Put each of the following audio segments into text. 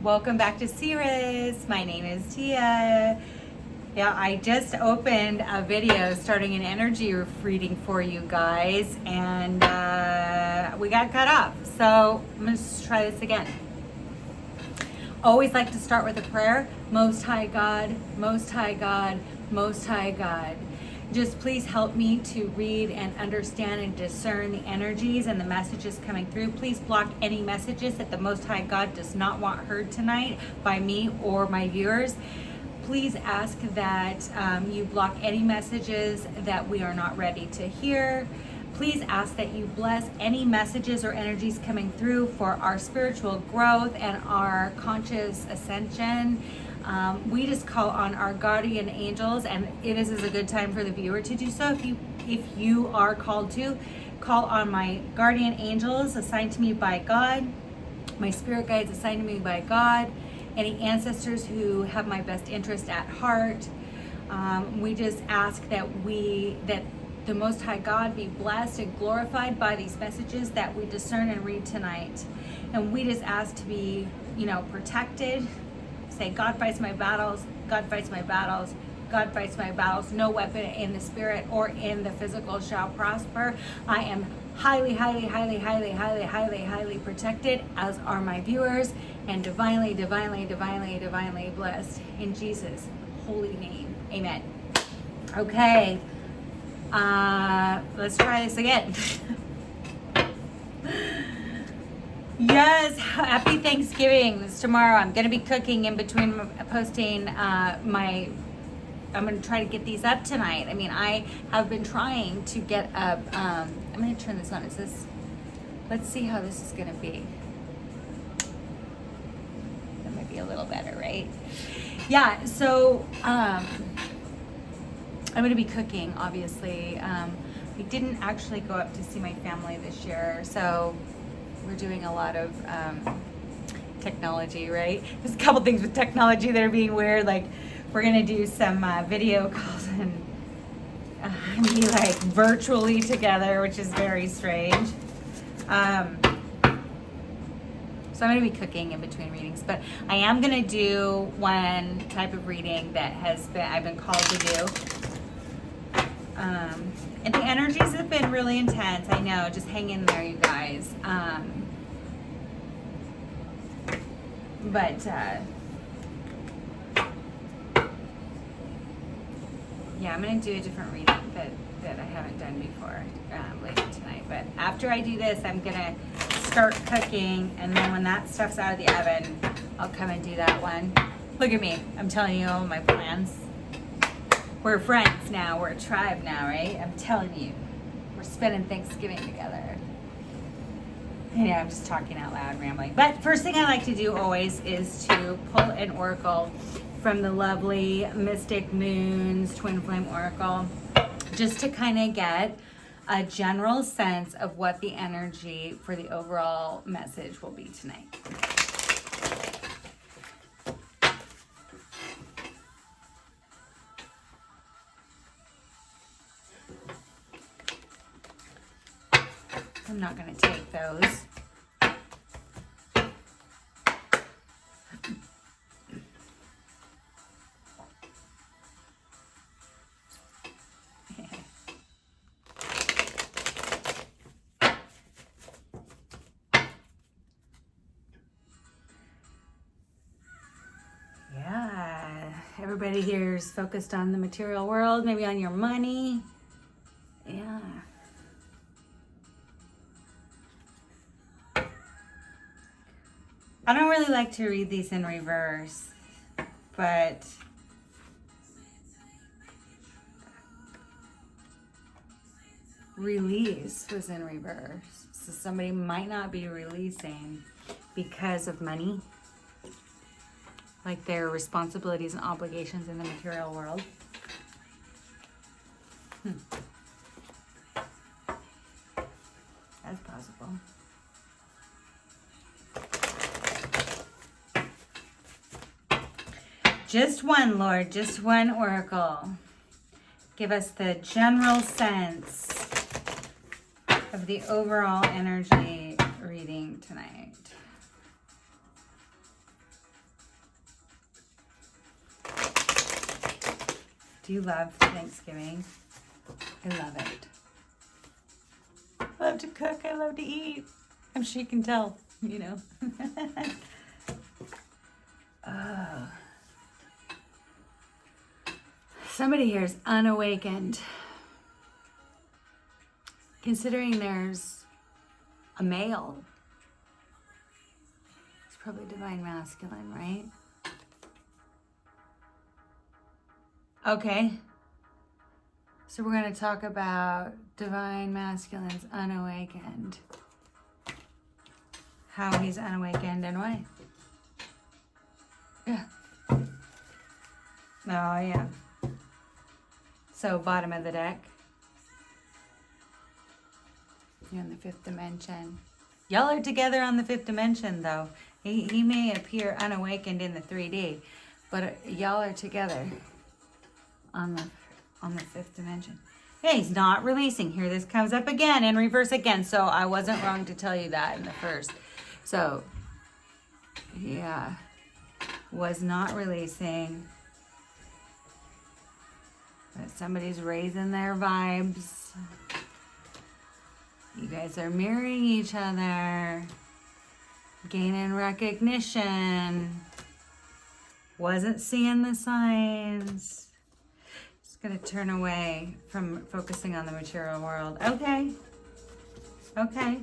Welcome back to Cirrus. My name is Tia. Yeah, I just opened a video starting an energy reading for you guys, and we got cut off. So I'm going to try this again. Always like to start with a prayer. Most High God, Most High God, Most High God. Just please help me to read and understand and discern the energies and the messages coming through. Please block any messages that the Most High God does not want heard tonight by me or my viewers. Please ask that you block any messages that we are not ready to hear. Please ask that you bless any messages or energies coming through for our spiritual growth and our conscious ascension. We just call on our guardian angels, and it is a good time for the viewer to do so. If you are called to, call on my guardian angels assigned to me by God, my spirit guides assigned to me by God, any ancestors who have my best interest at heart. We just ask that the Most High God be blessed and glorified by these messages that we discern and read tonight. And we just ask to be, protected. Say, God fights my battles, God fights my battles, God fights my battles. No weapon in the spirit or in the physical shall prosper. I am highly, highly, highly, highly, highly, highly, highly protected, as are my viewers, and divinely, divinely, divinely, divinely blessed in Jesus' holy name. Amen. Okay. Let's try this again. Yes, happy Thanksgiving. It's tomorrow. I'm going to be cooking in between posting I'm going to try to get these up tonight. I mean, I have been trying to get up. I'm going to turn this on. Let's see how this is going to be. That might be a little better, right? Yeah, so I'm going to be cooking, obviously. We didn't actually go up to see my family this year, so we're doing a lot of technology, right? There's a couple things with technology that are being weird. Like, we're gonna do some video calls and be like virtually together, which is very strange. So I'm gonna be cooking in between readings, but I am gonna do one type of reading that I've been called to do. And the energies have been really intense. I know. Just hang in there, you guys. Yeah, I'm going to do a different reading that I haven't done before later tonight. But after I do this, I'm going to start cooking. And then when that stuff's out of the oven, I'll come and do that one. Look at me. I'm telling you all my plans. We're friends now. We're a tribe now, right? I'm telling you. We're spending Thanksgiving together. I'm just talking out loud, rambling. But first thing I like to do always is to pull an oracle from the lovely Mystic Moons Twin Flame Oracle, just to kind of get a general sense of what the energy for the overall message will be tonight. I'm not going to take those. Yeah, everybody here is focused on the material world, maybe on your money. Yeah. I don't really like to read these in reverse, but release was in reverse. So somebody might not be releasing because of money, like their responsibilities and obligations in the material world. That's possible. Just one, Lord, just one oracle. Give us the general sense of the overall energy reading tonight. Do you love Thanksgiving? I love it. I love to cook. I love to eat. I'm sure you can tell, you know. Oh. Somebody here is unawakened. Considering there's a male, it's probably divine masculine, right? Okay. So we're going to talk about divine masculine's unawakened. How he's unawakened and why. Yeah. Oh, yeah. So bottom of the deck. You're in the fifth dimension. Y'all are together on the fifth dimension, though. He may appear unawakened in the 3D, but y'all are together on the fifth dimension. Yeah, he's not releasing. Here, this comes up again in reverse again. So I wasn't wrong to tell you that in the first. So, yeah, was not releasing. But somebody's raising their vibes. You guys are mirroring each other, gaining recognition. Wasn't seeing the signs. Just gonna turn away from focusing on the material world. Okay. Okay.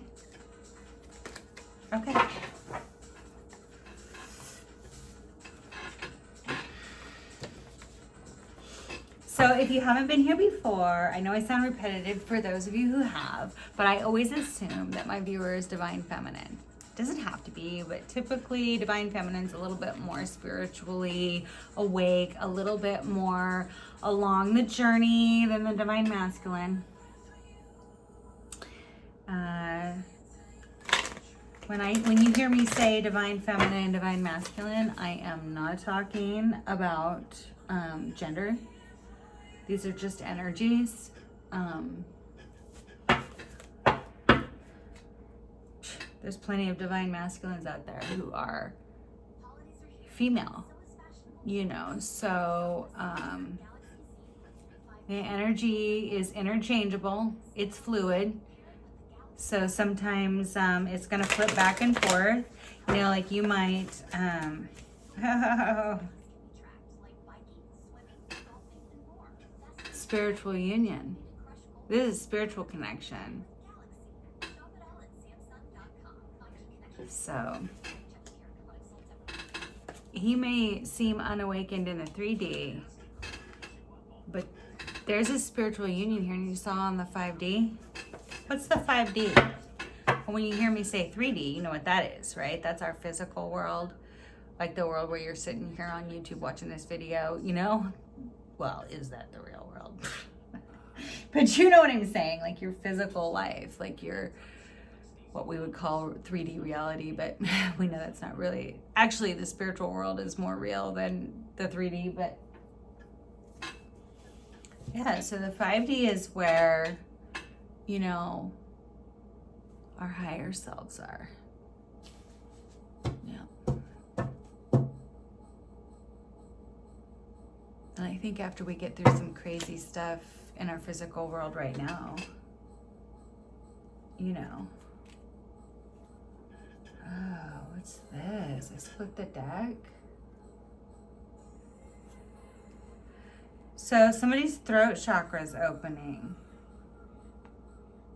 Okay. So if you haven't been here before, I know I sound repetitive for those of you who have, but I always assume that my viewer is divine feminine. It doesn't have to be, but typically divine feminine's a little bit more spiritually awake, a little bit more along the journey than the divine masculine. When you hear me say divine feminine, divine masculine, I am not talking about gender. These are just energies. There's plenty of divine masculines out there who are female, you know, so the energy is interchangeable. It's fluid. So sometimes it's going to flip back and forth. You know, like you might... spiritual union. This is spiritual connection. So he may seem unawakened in the 3D, but there's a spiritual union here, and you saw on the 5D. What's the 5D? Well, when you hear me say 3D, you know what that is, right? That's our physical world, like the world where you're sitting here on YouTube watching this video, you know? Well, is that the real world? But you know what I'm saying, like your physical life, like your, what we would call 3D reality, but we know that's not really, actually the spiritual world is more real than the 3D, but yeah, so the 5D is where, you know, our higher selves are. Yeah. And I think after we get through some crazy stuff in our physical world right now, you know. Oh, what's this? I split the deck. So somebody's throat chakra is opening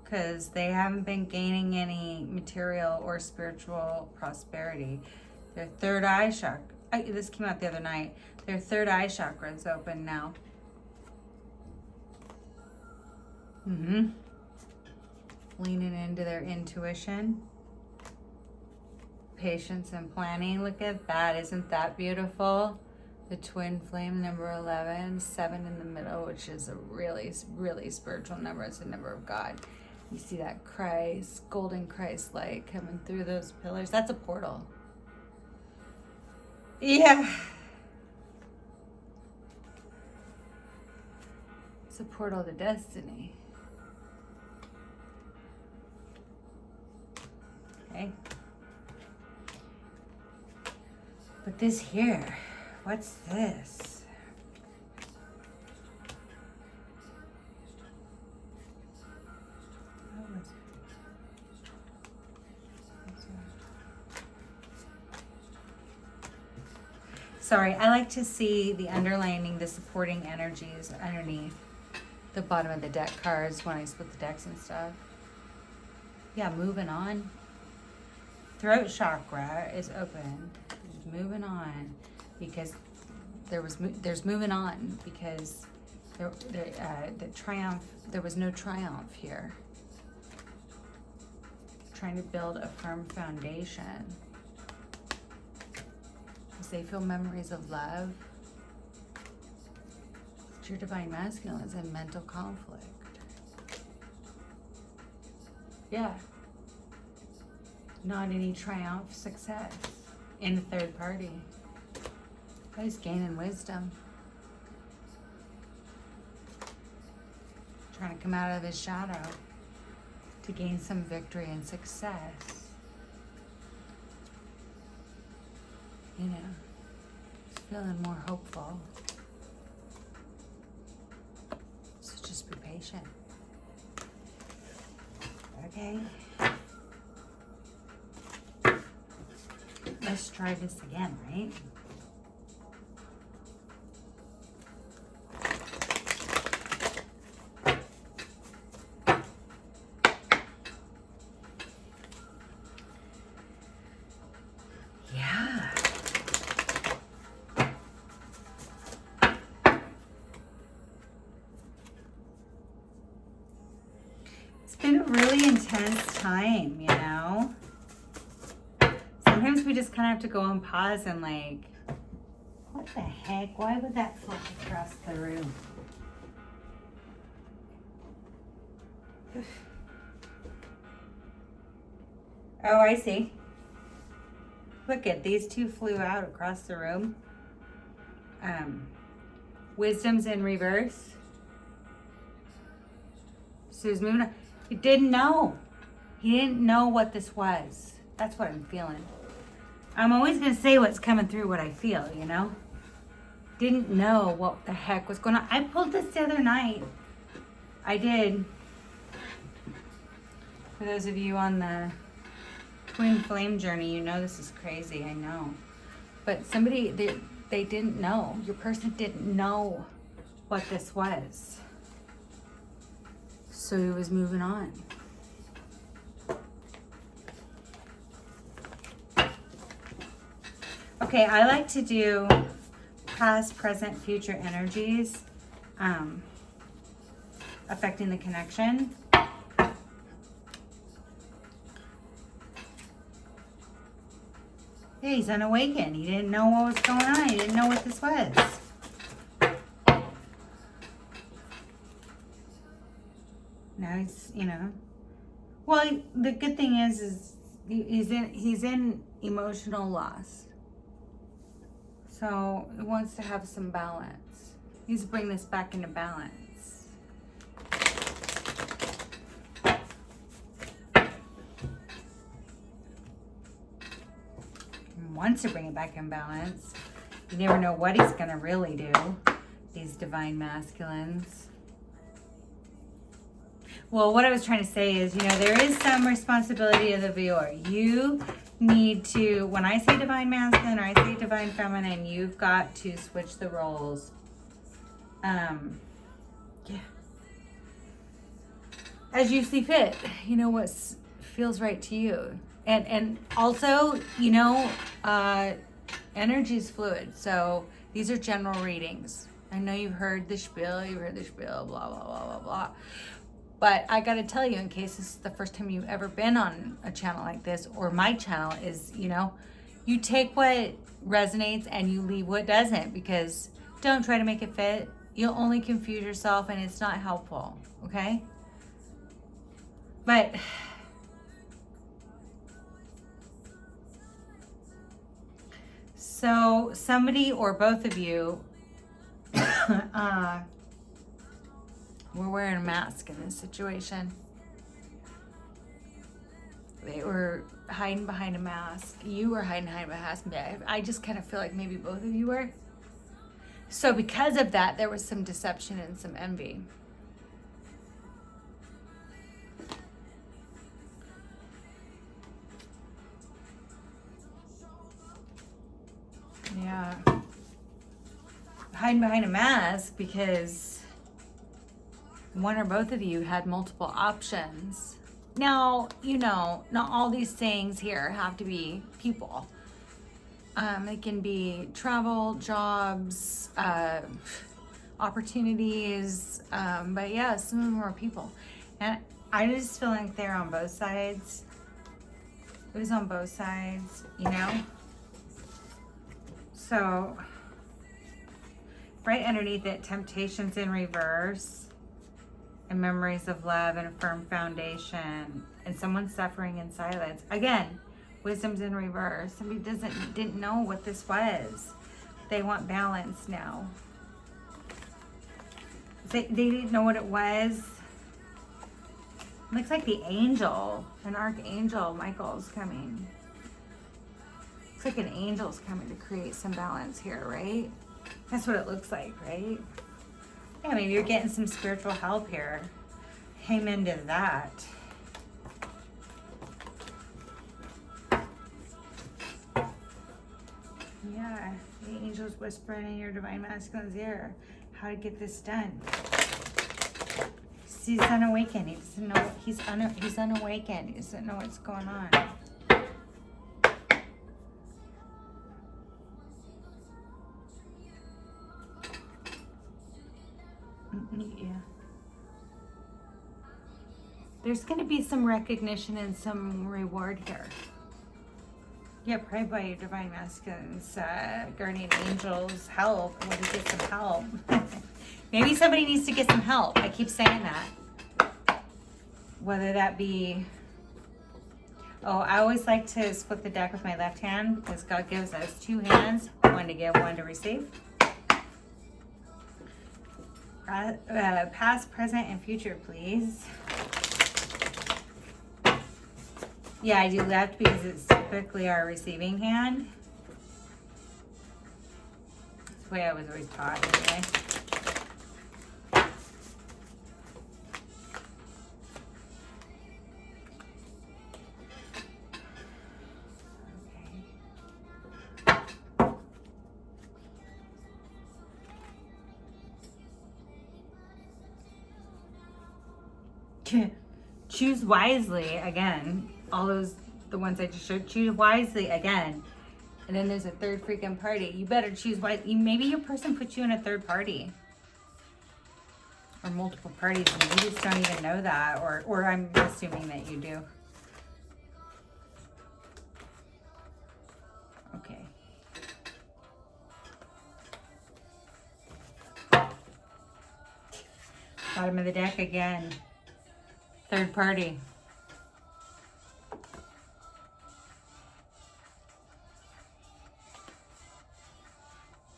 because they haven't been gaining any material or spiritual prosperity. Their third eye chakra, this came out the other night. Their third eye chakra is open now. Leaning into their intuition. Patience and planning. Look at that. Isn't that beautiful? The twin flame, number 11, 7 in the middle, which is a really, really spiritual number. It's a number of God. You see that Christ, golden Christ light coming through those pillars. That's a portal. Yeah. It's a portal to destiny. Okay. But this here, what's this? Sorry, I like to see the underlining, the supporting energies underneath the bottom of the deck cards when I split the decks and stuff. Yeah, moving on. Throat chakra is open. Moving on because there's moving on because the triumph, there was no triumph here. Trying to build a firm foundation. As they feel memories of love. Your divine masculine is in mental conflict. Yeah. Not any triumph success in the third party. He's gaining wisdom. Trying to come out of his shadow to gain some victory and success. You know, he's feeling more hopeful. So just be patient. Okay. Let's try this again, right? Yeah. It's been a really intense time, you know? Sometimes we just kind of have to go on pause and like, what the heck? Why would that flip across the room? Oh, I see. Look at these two flew out across the room. Wisdom's in reverse. So he's moving on. He didn't know. He didn't know what this was. That's what I'm feeling. I'm always going to say what's coming through what I feel, you know? Didn't know what the heck was going on. I pulled this the other night. I did. For those of you on the twin flame journey, you know this is crazy, I know. But somebody, they didn't know. Your person didn't know what this was. So he was moving on. Okay, I like to do past, present, future energies affecting the connection. Yeah, he's unawakened. He didn't know what was going on. He didn't know what this was. Now he's, you know. Well, the good thing is he's in emotional loss. So he wants to have some balance. He needs to bring this back into balance. He wants to bring it back in balance. You never know what he's going to really do, these divine masculines. Well, what I was trying to say is, you know, there is some responsibility of the viewer. You need to, when I say divine masculine or I say divine feminine, you've got to switch the roles. Yeah. As you see fit, you know, what feels right to you. And also, you know, energy is fluid. So these are general readings. I know you've heard the spiel, blah, blah, blah, blah, blah. But I got to tell you, in case this is the first time you've ever been on a channel like this, or my channel, is, you know, you take what resonates and you leave what doesn't, because don't try to make it fit. You'll only confuse yourself and it's not helpful, okay? But so somebody or both of you were wearing a mask in this situation. They were hiding behind a mask. You were hiding behind a mask. I just kind of feel like maybe both of you were. So because of that, there was some deception and some envy. Yeah. hiding behind a mask because one or both of you had multiple options. Now, you know, not all these things here have to be people. It can be travel, jobs, opportunities, but yeah, some of them are people. And I just feel like they're on both sides. It was on both sides, you know? So, right underneath it, temptations in reverse, and memories of love and a firm foundation, and someone suffering in silence. Again, wisdom's in reverse. Somebody didn't know what this was. They want balance now. They didn't know what it was. Looks like the angel, an archangel, Michael's coming. Looks like an angel's coming to create some balance here, right? That's what it looks like, right? Yeah, maybe you're getting some spiritual help here. Amen to that. Yeah, the angel's whispering in your divine masculine's ear how to get this done. He's unawakened. He doesn't know. He's unawakened. He doesn't know what's going on. Yeah. There's going to be some recognition and some reward here. Yeah, pray by your divine masculines, guardian angels, help. When you get some help. Maybe somebody needs to get some help. I keep saying that. Whether that be... Oh, I always like to split the deck with my left hand because God gives us two hands, one to give, one to receive. Past, present, and future, please. Yeah, I do left because it's typically our receiving hand. That's the way I was always taught anyway. Choose wisely again. All those, the ones I just showed, choose wisely again. And then there's a third freaking party. You better choose wisely. Maybe your person puts you in a third party. Or multiple parties and you just don't even know that. Or I'm assuming that you do. Okay. Bottom of the deck again. Third party.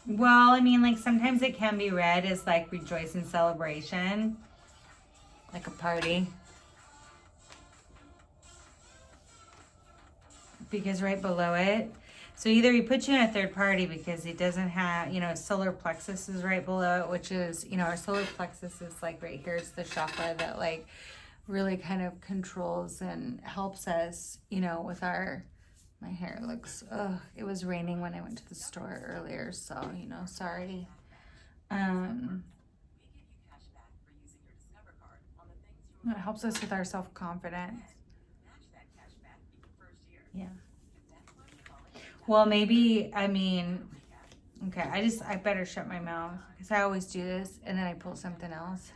Well, I mean, like sometimes it can be read as like rejoice and celebration, like a party. Because right below it, so either he puts you in a third party because he doesn't have, you know, solar plexus is right below it, which is, you know, our solar plexus is like right here. It's the chakra that like really kind of controls and helps us, you know, with our, my hair looks, it was raining when I went to the store earlier, so, you know, sorry. It helps us with our self-confidence. Yeah. Well, maybe, I mean, okay, I better shut my mouth because I always do this and then I pull something else.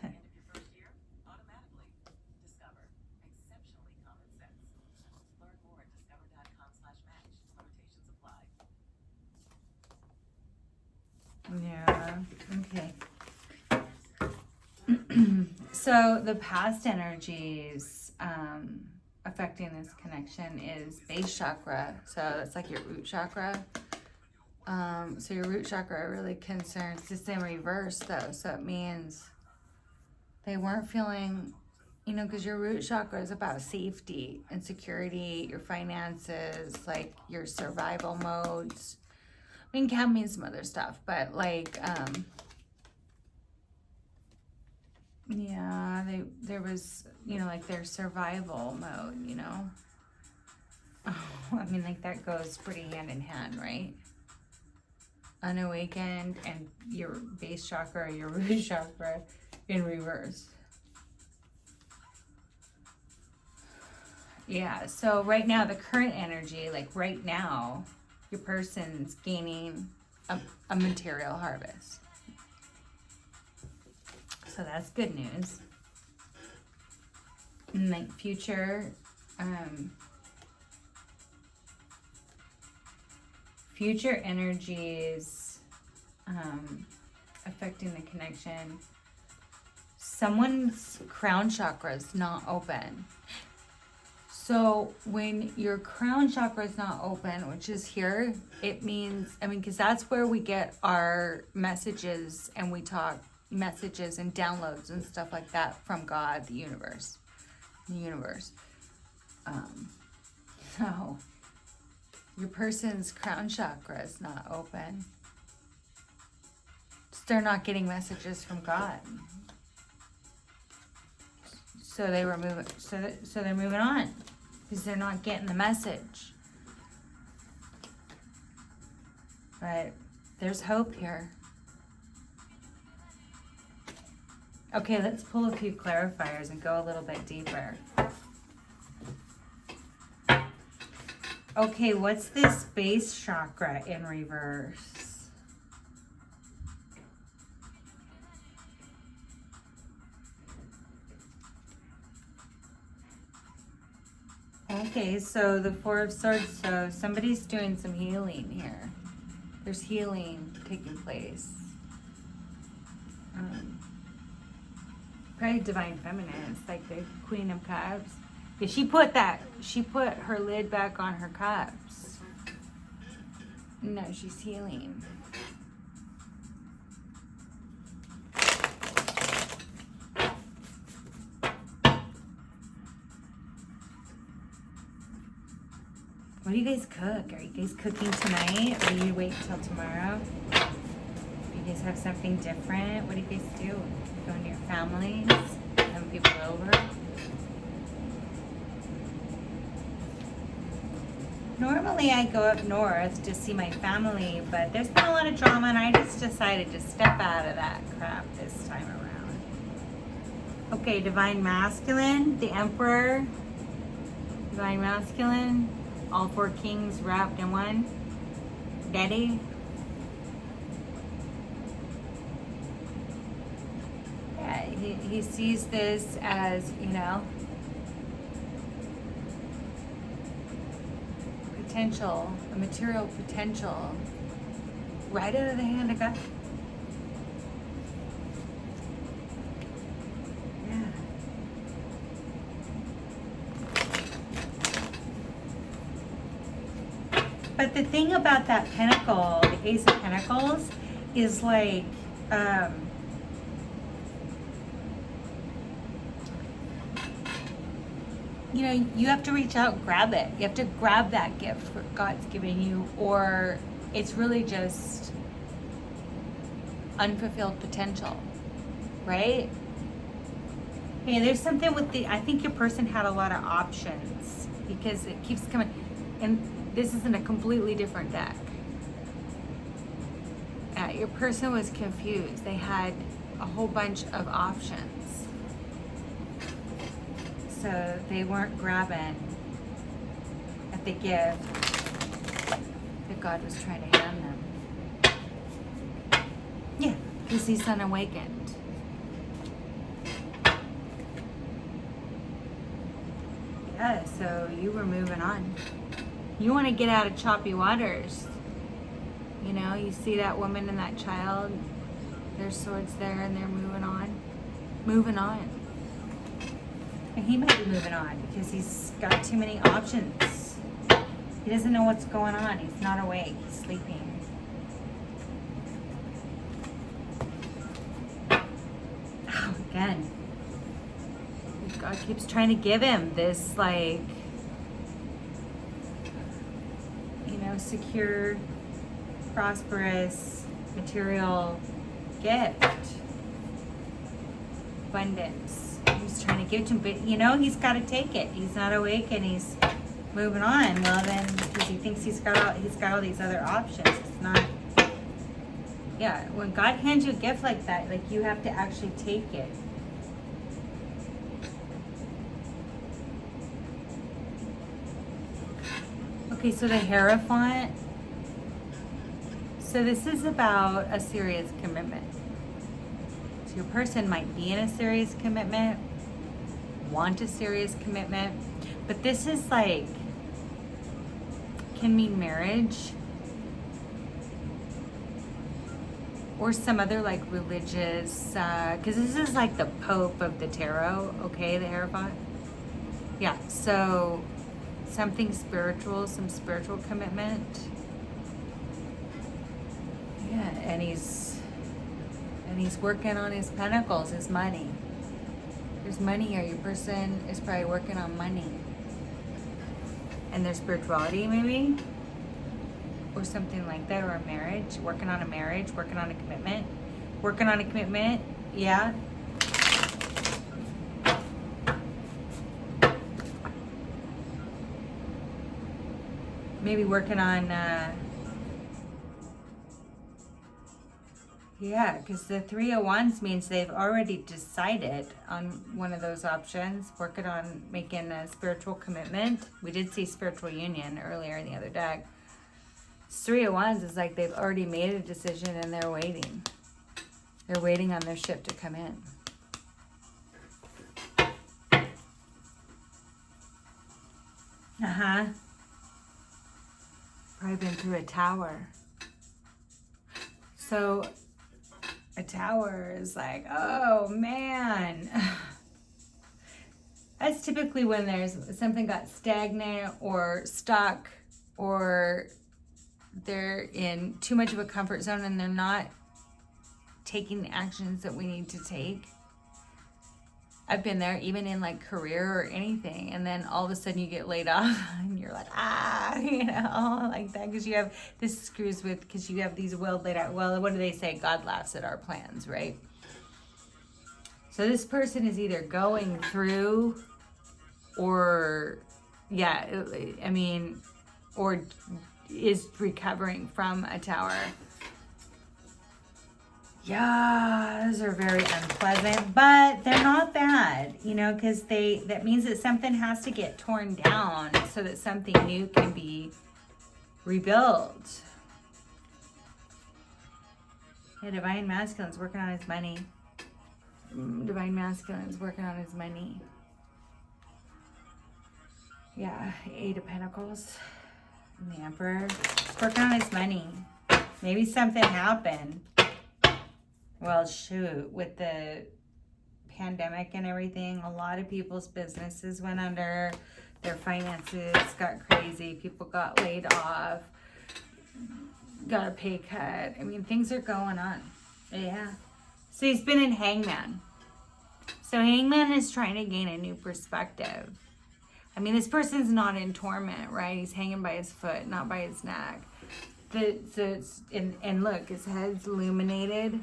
Yeah, okay. So the past energies affecting this connection is base chakra. So it's like your root chakra. So your root chakra really concerns, just in reverse though. So it means they weren't feeling, you know, because your root chakra is about safety and security, your finances, like your survival modes. I mean, can mean some other stuff, but like, yeah, there was, you know, like their survival mode, you know. Oh, I mean, like that goes pretty hand in hand, right? unawakened, and your base chakra or your root chakra in reverse. Yeah, so right now, the current energy, like right now, your person's gaining a material harvest. So that's good news. And like future, future energies affecting the connection. Someone's crown chakra is not open. So when your crown chakra is not open, which is here, it means, because that's where we get our messages, and we talk messages and downloads and stuff like that from God, the universe. So your person's crown chakra is not open. So they're not getting messages from God. So they were moving. So they're moving on because they're not getting the message. But there's hope here. Okay, let's pull a few clarifiers and go a little bit deeper. Okay, what's this base chakra in reverse? Okay, so the Four of Swords, so somebody's doing some healing here. There's healing taking place. Probably Divine Feminine. It's like the Queen of Cups. Because she put her lid back on her cups. No, she's healing. What do you guys cook? Are you guys cooking tonight? Or do you wait till tomorrow? Do you guys have something different? What do you guys do? Going to your families? Having people over? Normally I go up north to see my family, but there's been a lot of drama and I just decided to step out of that crap this time around. Okay, Divine Masculine, the Emperor, Divine Masculine, all four kings wrapped in one. Daddy. Yeah, he sees this as, potential, a material potential, right out of the hand of God. Yeah. But the thing about that pentacle, the Ace of Pentacles, is like, you have to reach out and grab it. You have to grab that gift that God's giving you, or it's really just unfulfilled potential, right? Hey, there's something with I think your person had a lot of options because it keeps coming, and this is in a completely different deck. Your person was confused. They had a whole bunch of options. So they weren't grabbing at the gift that God was trying to hand them. Yeah, because he's unawakened. Yeah, so you were moving on. You want to get out of choppy waters. You see that woman and that child, their swords there, and they're moving on. Moving on. And he might be moving on because he's got too many options. He doesn't know what's going on. He's not awake. He's sleeping. Oh, again. God keeps trying to give him this, secure, prosperous, material gift. Abundance. He's trying to give it to him, but he's got to take it. He's not awake and he's moving on. Well, then, because he thinks he's got all these other options. It's not Yeah, when God hands you a gift like that, like you have to actually take it. Okay, so the Hierophant. So this is about a serious commitment. So your person might be in a serious commitment, want a serious commitment, but this is like, can mean marriage or some other like religious, because this is like the Pope of the Tarot, okay, the Hierophant. Yeah, so something spiritual, some spiritual commitment. Yeah, and he's working on his pentacles, his money. There's money here. Your person is probably working on money. And their spirituality maybe. Or something like that, or a marriage, working on a marriage, working on a commitment. Working on a commitment, yeah. Maybe working on, yeah, because the Three of Wands means they've already decided on one of those options, working on making a spiritual commitment. We did see spiritual union earlier in the other deck. Three of Wands is like they've already made a decision and they're waiting. They're waiting on their ship to come in. Uh-huh. Probably been through a tower. So a tower is like, oh man. That's typically when there's something got stagnant or stuck, or they're in too much of a comfort zone and they're not taking the actions that we need to take. I've been there, even in like career or anything, and then all of a sudden you get laid off and you're like, like that, because you have, this screws with, because you have these well laid out, well, what do they say? God laughs at our plans, right? So this person is either going through or, or is recovering from a tower. Yeah, those are very unpleasant, but they're not bad, because that means that something has to get torn down so that something new can be rebuilt. Yeah, Divine Masculine's working on his money. Divine Masculine's working on his money. Yeah, Eight of Pentacles. And the Emperor. He's working on his money. Maybe something happened. Well, shoot, with the pandemic and everything, a lot of people's businesses went under, their finances got crazy, people got laid off, got a pay cut. I mean, things are going on. Yeah. So he's been in Hangman. So Hangman is trying to gain a new perspective. I mean, this person's not in torment, right? He's hanging by his foot, not by his neck. And look, his head's illuminated.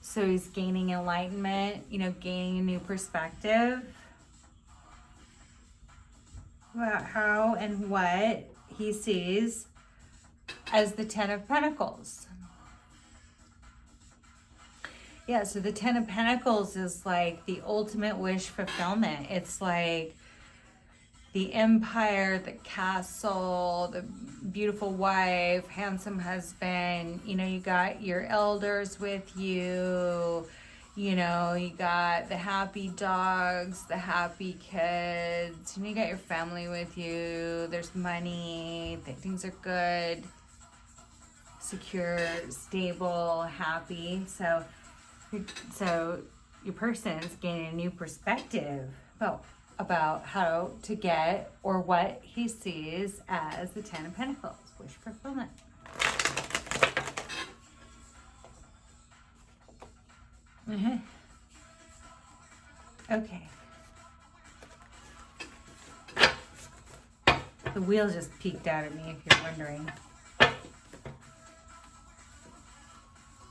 So he's gaining enlightenment, gaining a new perspective about how and what he sees as the Ten of Pentacles. Yeah, so the Ten of Pentacles is like the ultimate wish fulfillment. It's like the empire, the castle, the beautiful wife, handsome husband, you got your elders with you, you got the happy dogs, the happy kids, you got your family with you, there's money, things are good, secure, stable, happy. So your person's gaining a new perspective about how to get or what he sees as the Ten of Pentacles, wish fulfillment. Okay. The wheel just peeked out at me, if you're wondering.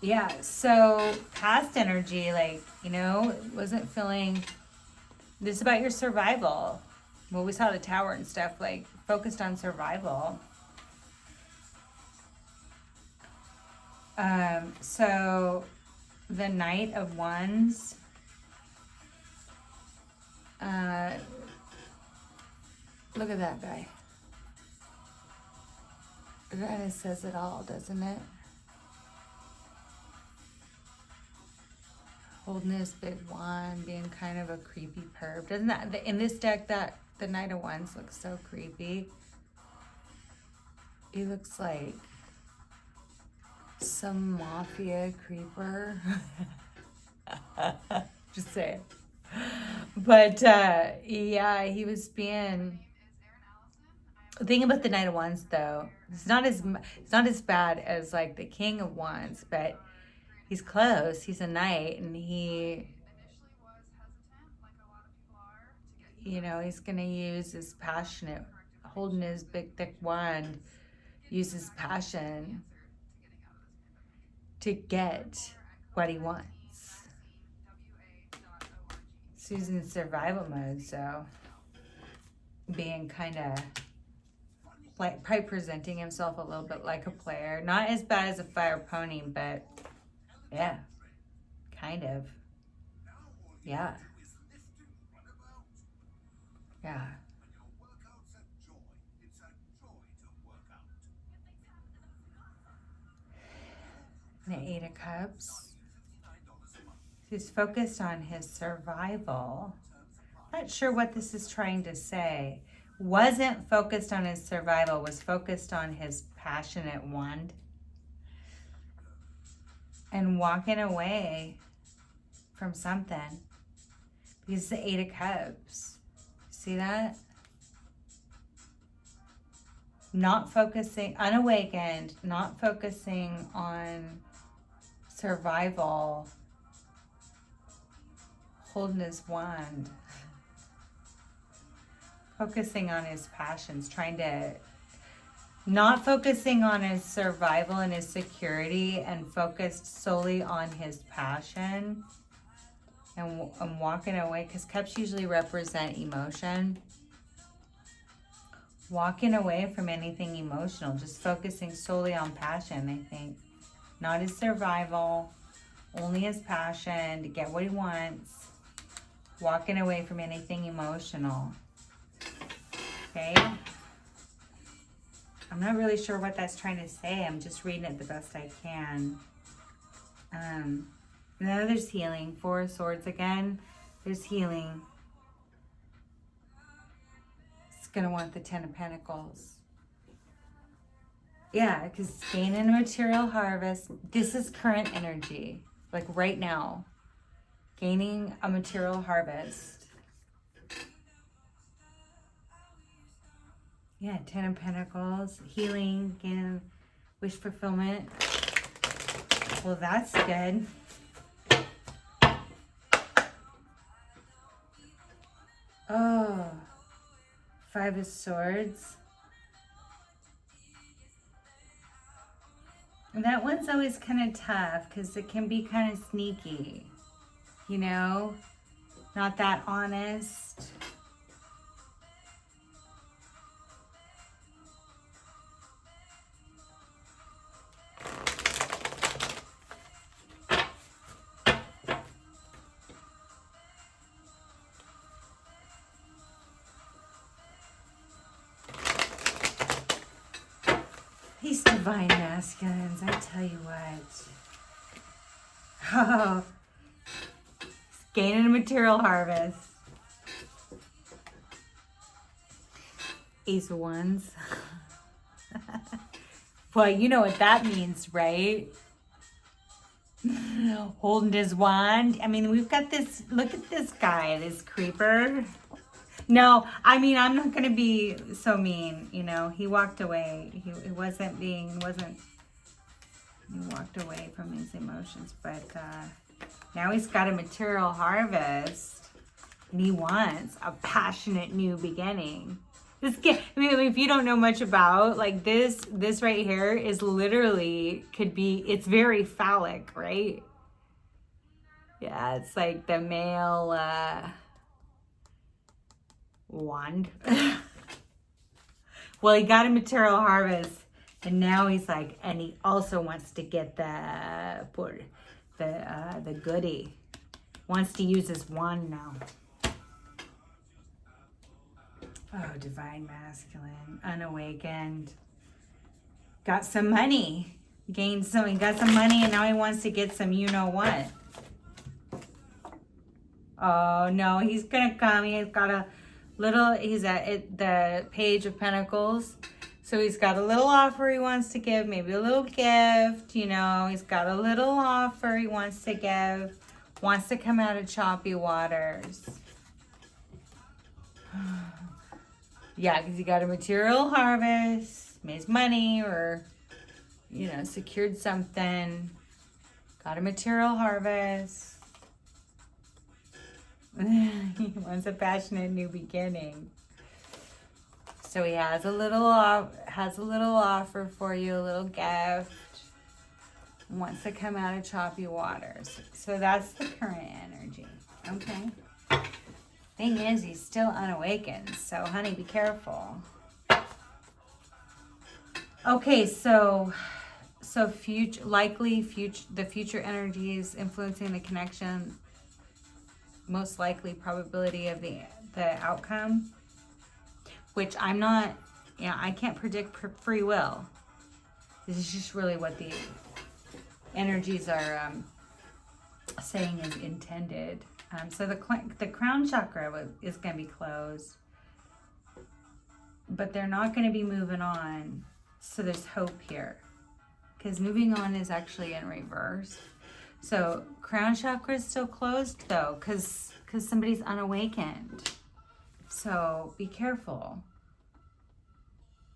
Yeah, so past energy, wasn't feeling. This is about your survival. Well, we saw the tower and stuff, focused on survival. So the Knight of Wands. Look at that guy. It kind of says it all, doesn't it? Holding his big wand, being kind of a creepy perv. Doesn't that, in this deck, that the Knight of Wands looks so creepy. He looks like some mafia creeper. Just say it. But yeah, he was being. The thing about the Knight of Wands, though, it's not as bad as like the King of Wands, but he's close. He's a knight, and he's gonna use his passionate, holding his big thick wand, use his passion to get what he wants. So he's in survival mode, so being kind of like probably presenting himself a little bit like a player. Not as bad as a fire pony, but yeah, kind of. Yeah. Yeah. The Eight of Cups. He's focused on his survival. Not sure what this is trying to say. Wasn't focused on his survival, was focused on his passionate wand. And walking away from something. Because the Eight of Cups. See that? Not focusing, unawakened, not focusing on survival, holding his wand, focusing on his passions, trying to, not focusing on his survival and his security, and focused solely on his passion, and walking away, because cups usually represent emotion. Walking away from anything emotional, just focusing solely on passion, I think. Not his survival, only his passion to get what he wants. Walking away from anything emotional. Okay? I'm not really sure what that's trying to say. I'm just reading it the best I can. Now there's healing. Four of Swords again. There's healing. It's going to want the Ten of Pentacles. Yeah, because gaining a material harvest. This is current energy. Like right now. Gaining a material harvest. Yeah, Ten of Pentacles. Healing. Gaining wish fulfillment. Well, that's good. Oh. Five of Swords. And that one's always kind of tough because it can be kind of sneaky, you know, not that honest. These divine masculines, I tell you what. Oh, gaining a material harvest. Ace of Wands. Well, you know what that means, right? Holding his wand. I mean, we've got this, look at this guy, this creeper. No, I mean, I'm not going to be so mean, you know. He walked away. He walked away from his emotions. But now he's got a material harvest. And he wants a passionate new beginning. This kid, I mean, if you don't know much about, like this right here is literally, could be, it's very phallic, right? Yeah, it's like the male, wand. Well, he got a material harvest. And now he's like, and he also wants to get the goodie. Wants to use his wand now. Oh, divine masculine, unawakened. Got some money. He got some money, and now he wants to get some you-know-what. Oh, no, he's going to come. He's got he's at the Page of Pentacles. So he's got a little offer he wants to give, maybe a little gift, you know. He's got a little offer he wants to give. Wants to come out of choppy waters. Yeah, because he got a material harvest, made his money, or, you know, secured something. Got a material harvest. He wants a passionate new beginning. So he has a little offer for you, a little gift. Wants to come out of choppy waters. So that's the current energy. Okay. Thing is, he's still unawakened. So, honey, be careful. Okay, so the future energies influencing the connection. Most likely probability of the outcome. Which I'm not, I can't predict free will. This is just really what the energies are saying is intended. So the crown chakra is going to be closed. But they're not going to be moving on. So there's hope here. Because moving on is actually in reverse. So crown chakra is still closed though. Because somebody's unawakened. So be careful.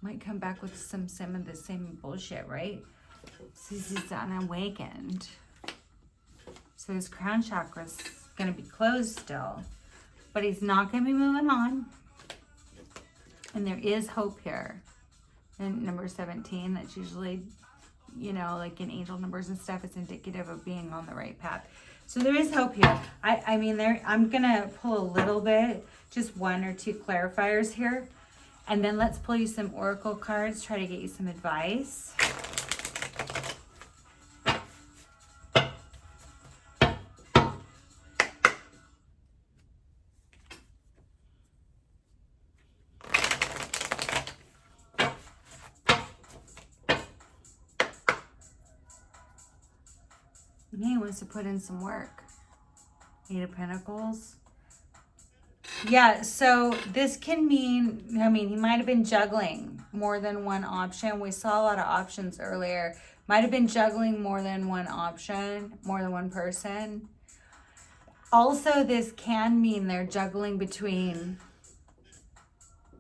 Might come back with some of the same bullshit, right? So he's unawakened. So his crown chakra's going to be closed still. But he's not going to be moving on. And there is hope here. And number 17, that's usually, you know, like in angel numbers and stuff, it's indicative of being on the right path. So there is hope here. I mean, I'm going to pull a little bit, just one or two clarifiers here. And then let's pull you some oracle cards, try to get you some advice. He wants to put in some work. Eight of Pentacles. Yeah, so this can mean, I mean, he might have been juggling more than one option. We saw a lot of options earlier. Might have been juggling more than one option, more than one person. Also, this can mean they're juggling between,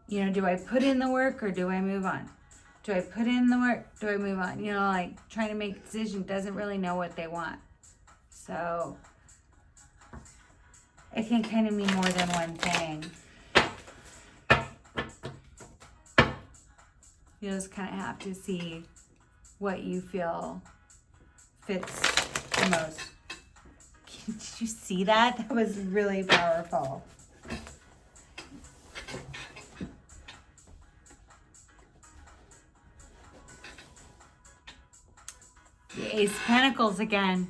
you know, do I put in the work or do I move on? Do I put in the work? Do I move on? You know, like trying to make a decision, doesn't really know what they want. So it can kind of mean more than one thing. You just kind of have to see what you feel fits the most. Did you see that? That was really powerful. The Ace of Pentacles again.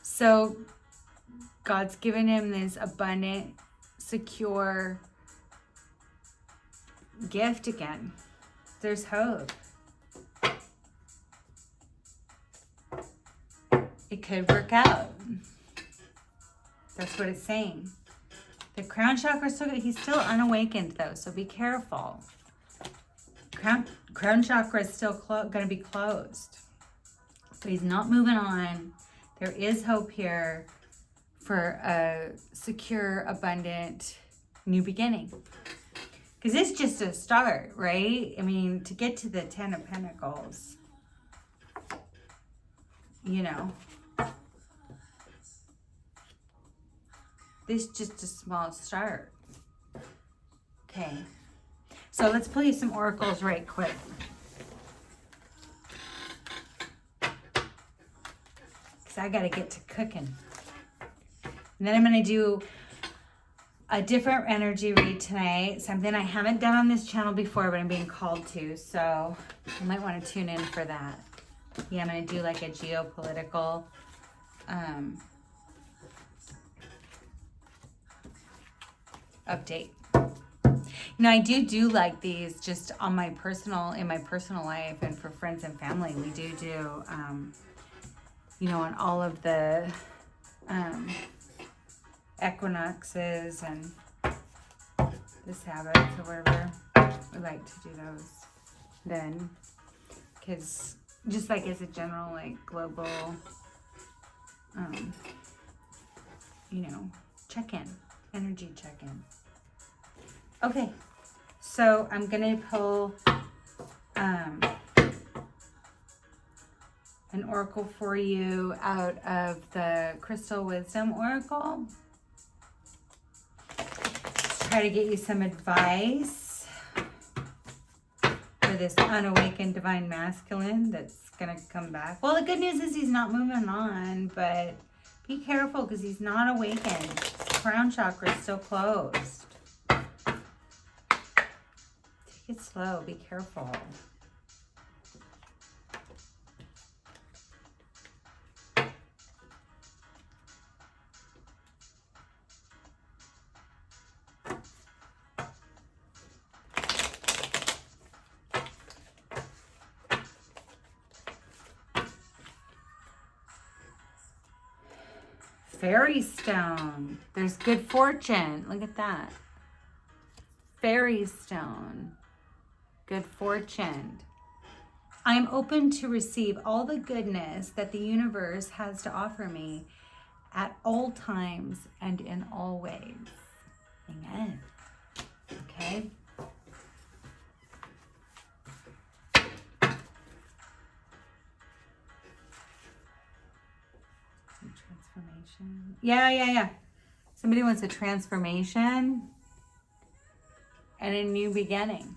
So God's given him this abundant, secure gift again. There's hope. It could work out. That's what it's saying. The crown chakra is still good. He's still unawakened though, so be careful. Crown chakra is still going to be closed. So he's not moving on. There is hope here for a secure, abundant new beginning. Because it's just a start, right? I mean, to get to the 10 of Pentacles, you know, this is just a small start. Okay. So let's pull you some oracles right quick. Because I got to get to cooking. And then I'm going to do a different energy read tonight. Something I haven't done on this channel before, but I'm being called to. So you might want to tune in for that. Yeah, I'm going to do like a geopolitical update. You know, I do like these just on my personal, in my personal life and for friends and family. We do, you know, on all of the equinoxes and the Sabbaths or whatever. We like to do those then. Because just like as a general, like global, you know, check-in, energy check-in. Okay, so I'm gonna pull an oracle for you out of the Crystal Wisdom Oracle. Try to get you some advice for this unawakened divine masculine that's gonna come back. Well, the good news is he's not moving on, but be careful because he's not awakened. His crown chakra is still closed. Take it slow, be careful. Fairy stone. There's good fortune. Look at that. Fairy stone. Good fortune. I am open to receive all the goodness that the universe has to offer me at all times and in all ways. Amen. Okay. Transformation. Yeah. Somebody wants a transformation and a new beginning.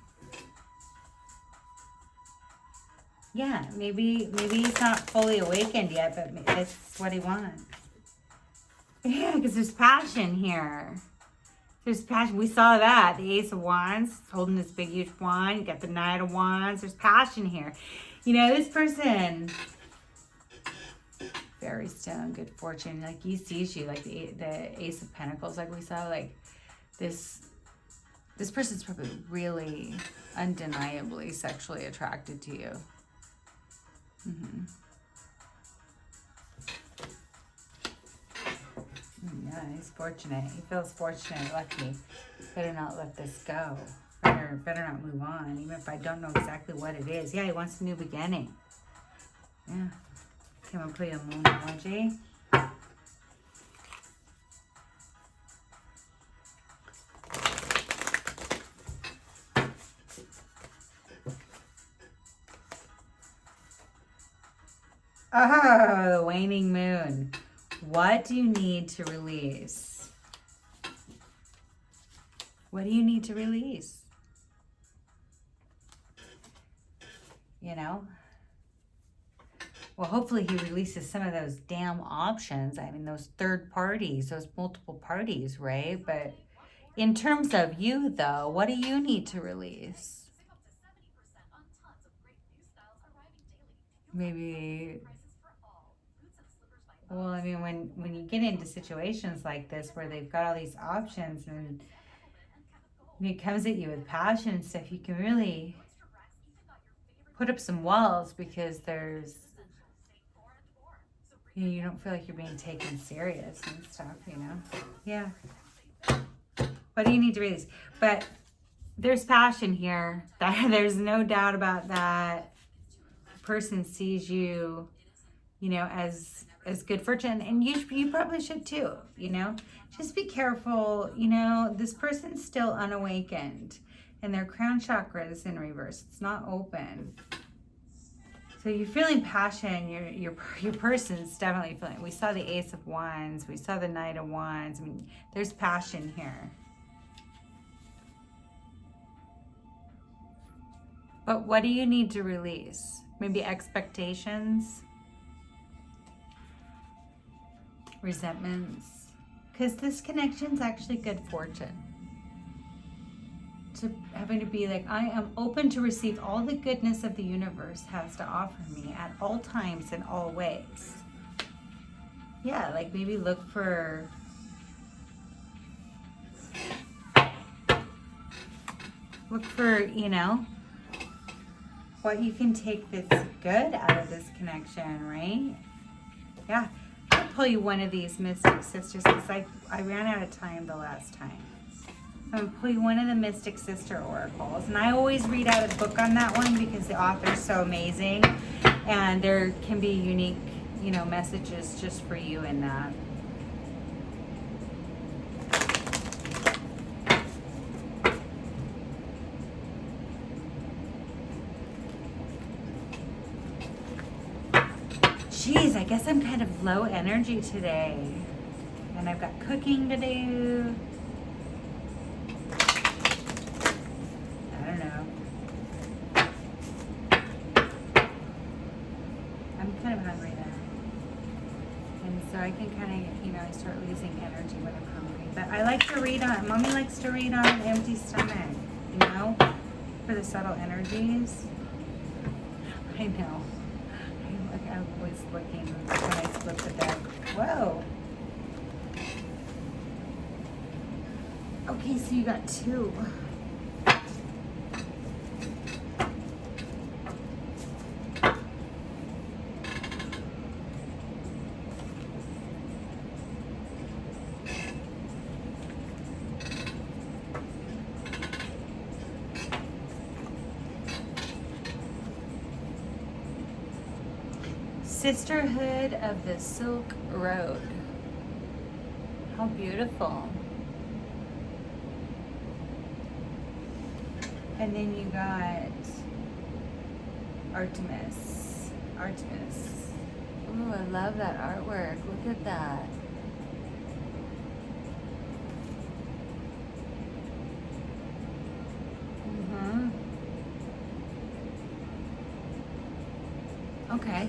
Yeah, maybe he's not fully awakened yet, but that's what he wants. Yeah, because there's passion here. There's passion. We saw that. The Ace of Wands holding this big, huge wand. You got the Knight of Wands. There's passion here. You know, this person, Fairy stone, good fortune. Like, he sees you, like the Ace of Pentacles, like we saw. Like, this person's probably really undeniably sexually attracted to you. Yeah, he's fortunate. He feels fortunate, lucky. Better not let this go. Better not move on, even if I don't know exactly what it is. Yeah, he wants a new beginning. Yeah. Okay, I'm gonna put you a moon emoji. Oh, the waning moon. What do you need to release? What do you need to release? You know? Well, hopefully he releases some of those damn options. I mean, those third parties, those multiple parties, right? But in terms of you, though, what do you need to release? Maybe... Well, I mean, when you get into situations like this where they've got all these options and it comes at you with passion and stuff, you can really put up some walls because there's, you know, you don't feel like you're being taken serious and stuff, you know? Yeah. What do you need to release? But there's passion here. There's no doubt about that. The person sees you, you know, as good fortune, and you probably should too, you know. Just be careful, you know, this person's still unawakened and their crown chakra is in reverse. It's not open. So you're feeling passion, your person's definitely feeling. We saw the Ace of Wands, we saw the Knight of Wands. I mean, there's passion here. But what do you need to release? Maybe expectations? Resentments, Because this connection's actually good fortune. To having to be like, I am open to receive all the goodness of the universe has to offer me at all times in all ways. Yeah, like maybe look for what you can take that's good out of this connection, right? Yeah. I'll pull you one of these Mystic Sisters because I ran out of time the last time. I'm going to pull you one of the Mystic Sister oracles. And I always read out a book on that one because the author's so amazing. And there can be unique, messages just for you in that. Geez, I guess I'm kind of low energy today. And I've got cooking to do. I don't know. I'm kind of hungry now. And so I can kind of, I start losing energy when I'm hungry. But I like to read on, Mommy likes to read on an empty stomach, for the subtle energies. I know. I'm always looking when I split the deck. Whoa. Okay, so you got two. Sisterhood of the Silk Road. How beautiful. And then you got Artemis. Ooh, I love that artwork. Look at that. Okay.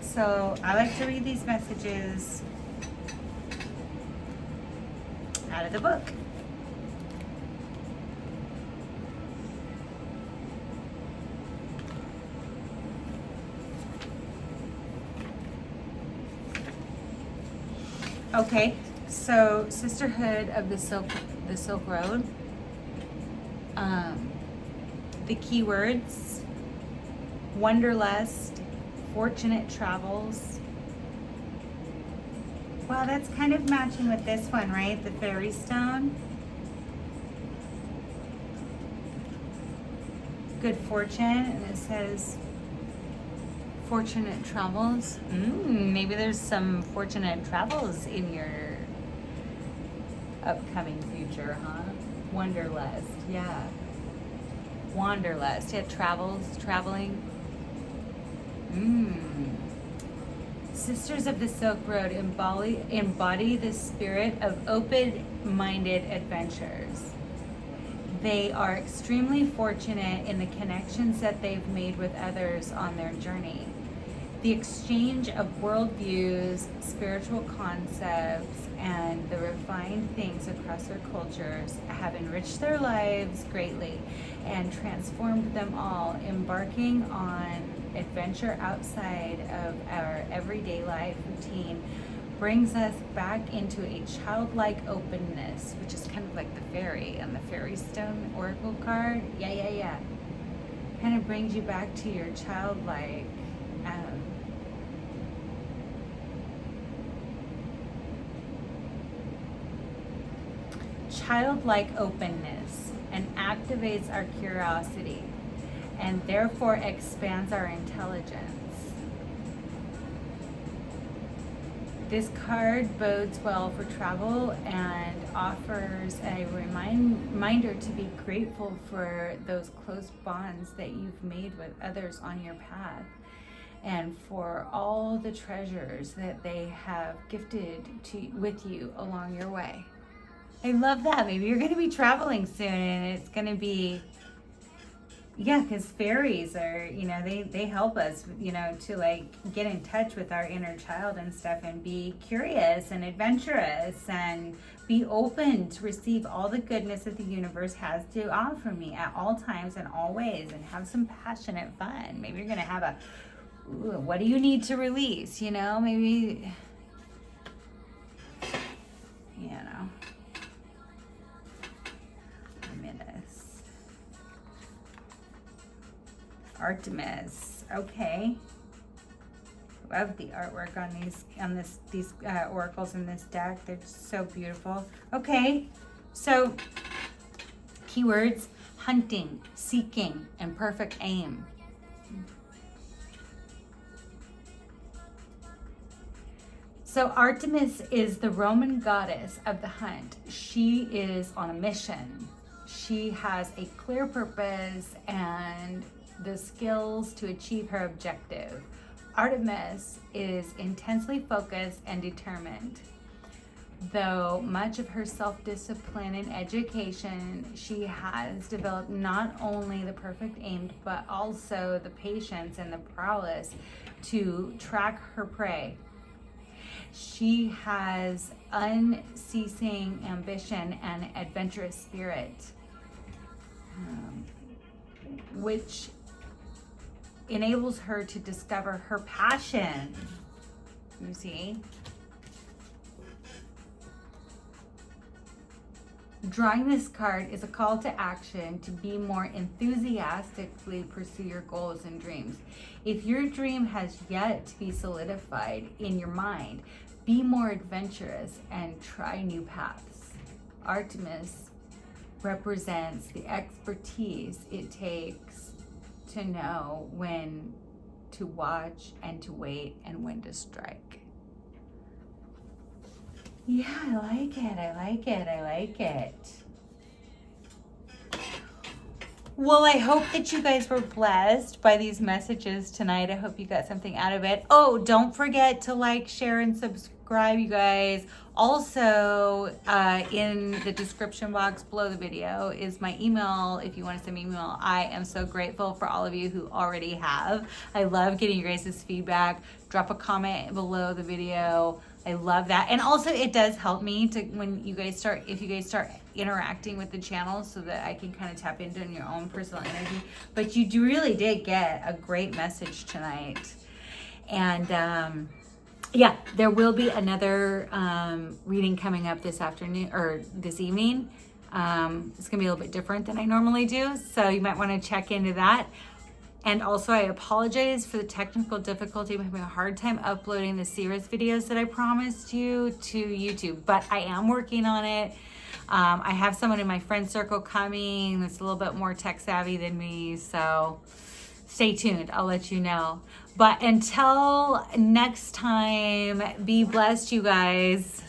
So I like to read these messages out of the book. Okay, so Sisterhood of the Silk Road. The keywords: Wanderlust, Fortunate Travels. Wow, that's kind of matching with this one, right? The Fairy Stone. Good fortune, and it says Fortunate Travels. Maybe there's some fortunate travels in your upcoming future, huh? Wanderlust, yeah. Wanderlust, yeah, traveling. Sisters of the Silk Road embody the spirit of open-minded adventures. They are extremely fortunate in the connections that they've made with others on their journey. The exchange of worldviews, spiritual concepts, and the refined things across their cultures have enriched their lives greatly and transformed them all, embarking on adventure outside of our everyday life routine brings us back into a childlike openness, which is kind of like the fairy and the Fairy Stone Oracle card. Yeah. Kind of brings you back to your childlike openness and activates our curiosity and therefore expands our intelligence. This card bodes well for travel and offers a reminder to be grateful for those close bonds that you've made with others on your path and for all the treasures that they have gifted with you along your way. I love that. Maybe you're going to be traveling soon and it's going to be Yeah, because fairies are, they help us, to like get in touch with our inner child and stuff, and be curious and adventurous and be open to receive all the goodness that the universe has to offer me at all times and all ways, and have some passionate fun. Maybe you're going to have what do you need to release? Maybe, Artemis. Okay. Love the artwork on these oracles in this deck. They're just so beautiful. Okay. So keywords: hunting, seeking, and perfect aim. So Artemis is the Roman goddess of the hunt. She is on a mission. She has a clear purpose and the skills to achieve her objective. Artemis is intensely focused and determined. Though much of her self-discipline and education, she has developed not only the perfect aim, but also the patience and the prowess to track her prey. She has unceasing ambition and adventurous spirit, which enables her to discover her passion. You see? Drawing this card is a call to action to be more enthusiastically pursue your goals and dreams. If your dream has yet to be solidified in your mind, be more adventurous and try new paths. Artemis represents the expertise it takes to know when to watch and to wait and when to strike. Yeah, I like it. I like it. I like it. Well, I hope that you guys were blessed by these messages tonight. I hope you got something out of it. Oh, don't forget to like, share, and subscribe, you guys. Also, in the description box below the video is my email if you want to send me an email. I am so grateful for all of you who already have. I love getting your guys' feedback. Drop a comment below the video. I love that. And also it does help me to if you guys start interacting with the channel, so that I can kind of tap into your own personal energy. But you really did get a great message tonight. And yeah, there will be another reading coming up this afternoon or this evening. It's gonna be a little bit different than I normally do, so you might want to check into that. And also, I apologize for the technical difficulty. I'm having a hard time uploading the Cirrus videos that I promised you to YouTube, but I am working on it. I have someone in my friend circle coming that's a little bit more tech savvy than me, so stay tuned. I'll let you know. But until next time, be blessed, you guys.